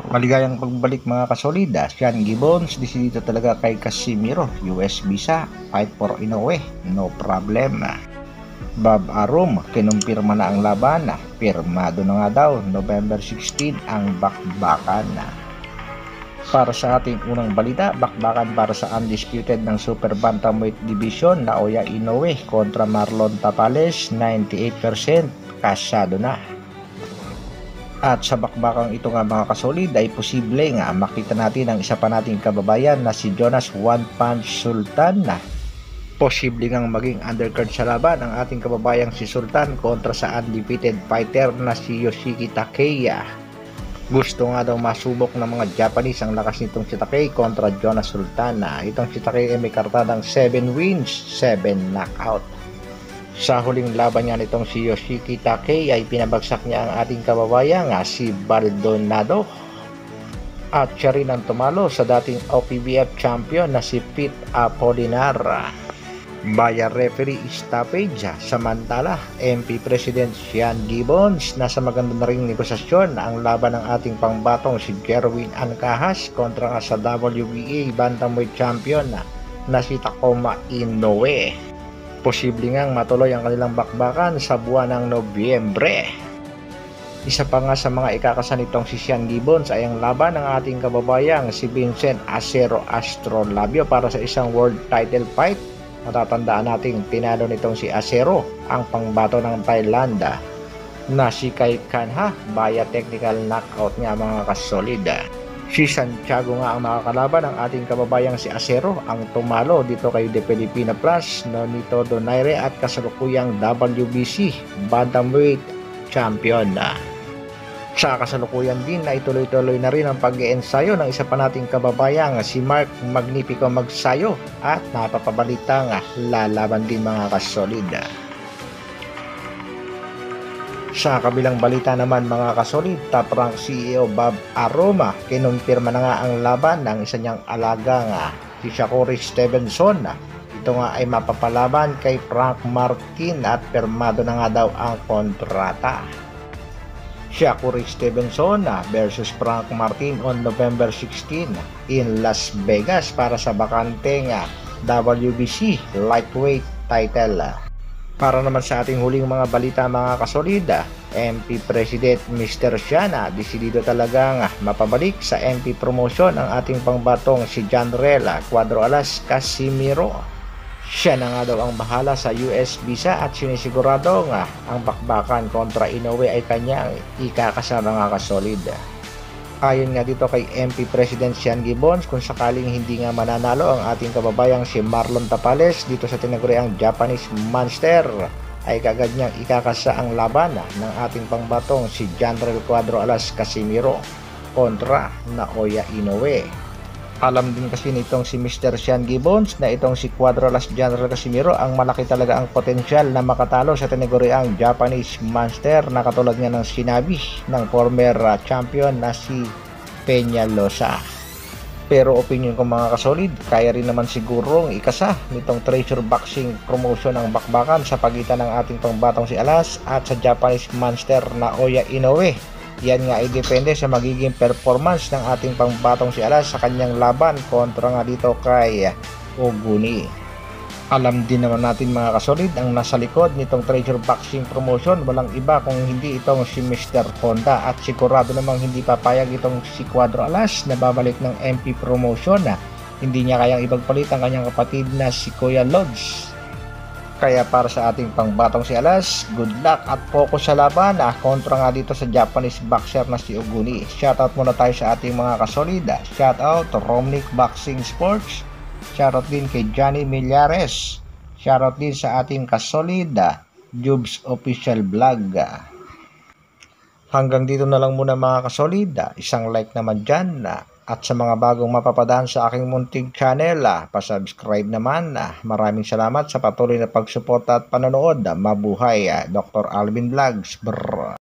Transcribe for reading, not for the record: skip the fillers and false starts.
Maligayang pagbalik mga kasolida, Sean Gibbons, desidido talaga kay Casimiro, US visa, fight for Inoue, no problem. Bob Arum, kinumpirma na ang laban, pirmado na nga daw, November 16 ang bakbakan. Para sa ating unang balita, bakbakan para sa undisputed ng Super Bantamweight Division, Naoya Inoue kontra Marlon Tapales, 98% kasyado na. At sa bakbakang ito nga mga kasolid ay posible nga makita natin ang isa pa nating kababayan na si Jonas One Punch Sultan na posible ngang maging undercard sa laban ang ating kababayang si Sultan kontra sa undefeated fighter na si Yoshiki Takeya. Gusto nga daw masubok ng mga Japanese ang lakas nitong si Takei kontra Jonas Sultan na itong si Takei ay may kartadang 7 wins, 7 knockout. Sa huling laban niya nitong si Yoshiki Takei ay pinabagsak niya ang ating kababayan si Baldonado. At siya rin ang tumalo sa dating OPBF champion na si Pete Apolinar via referee stoppage. Samantala, MP President Sean Gibbons nasa maganda na ring negosasyon ang laban ng ating pangbatong si Jerwin Ancajas kontra sa WBA Bantamweight champion na si Takuma Inoue. Posible ngang matuloy ang kanilang bakbakan sa buwan ng Nobyembre. Isa pa nga sa mga ikakasan nitong si Sean Gibbons ay ang laban ng ating kababayang si Vincent Acero Astrolabio para sa isang world title fight. Matatandaan natin tinalo nitong si Acero ang pangbato ng Thailand na si Kai Kanha via technical knockout nga mga kasolida. Si Santiago nga ang makakalaban ng ating kababayang si Acero ang tumalo dito kay De Filipina Plus, Nonito Donaire at kasalukuyang WBC Bantamweight Champion na. Sa kasalukuyan din na ituloy-tuloy na rin ang pag-iensayo ng isa pa nating kababayang si Mark Magnifico Magsayo at napapabalita nga lalaban din mga kasolida. Sa kabilang balita naman mga kasolid, top rank CEO Bob Aroma kinumpirma na nga ang laban ng isa niyang alaga nga si Shakur Stevenson. Ito nga ay mapapalaban kay Frank Martin at pirmado na nga daw ang kontrata. Shakur Stevenson versus Frank Martin on November 16 in Las Vegas para sa bakanteng WBC lightweight title. Para naman sa ating huling mga balita mga kasolida, MP President Mr. Siana desidido talagang mapabalik sa MP promotion ang ating pangbatong si Janrel Cuadro Alas Casimiro. Siya na nga daw ang bahala sa US visa at sinisigurado nga ang bakbakan kontra Inoue ay kanyang ikakasama nga kasolida. Ayon nga dito kay MP President Sean Gibbons, kung sakaling hindi nga mananalo ang ating kababayang si Marlon Tapales dito sa tinaguriang Japanese Monster, ay kagad niyang ikakasa ang laban ng ating pangbatong si Janrel Cuadro Alas Casimiro kontra Naoya Inoue. Alam din kasi nitong si Mr. Sean Gibbons na itong si Cuadro Alas Janrel Casimiro ang malaki talaga ang potensyal na makatalo sa tinaguriang Japanese Monster na katulad nga ng sinabi ng former champion na si Peñalosa. Pero opinion ko mga kasolid, kaya rin naman sigurong ikasa nitong Treasure Boxing promotion ng bakbakan sa pagitan ng ating pangbatong si Alas at sa Japanese Monster na Naoya Inoue. Yan nga ay depende sa magiging performance ng ating pangbatong si Alas sa kanyang laban kontra nga dito kay Oguni. Alam din naman natin mga kasolid, ang nasa likod nitong Treasure Boxing promotion walang iba kung hindi itong si Mr. Honda at sigurado namang hindi papayag itong si Cuadro Alas na babalik ng MP promotion na hindi niya kayang ibagpalit ang kanyang kapatid na si Kuya Lods. Kaya para sa ating pangbatong si Alas, good luck at focus sa laban kontra nga dito sa Japanese boxer na si Oguni. Shoutout muna tayo sa ating mga kasolida. Shoutout to Romnick Boxing Sports. Shoutout din kay Johnny Millares. Shoutout din sa ating kasolida, Jubes Official Vlog. Hanggang dito na lang muna mga kasolida. Isang like naman dyan at sa mga bagong mapapadaan sa aking munting channel, pasubscribe naman. Maraming salamat sa patuloy na pagsuporta at panonood. Mabuhay, Dr. Alvin Vlogs. Brr.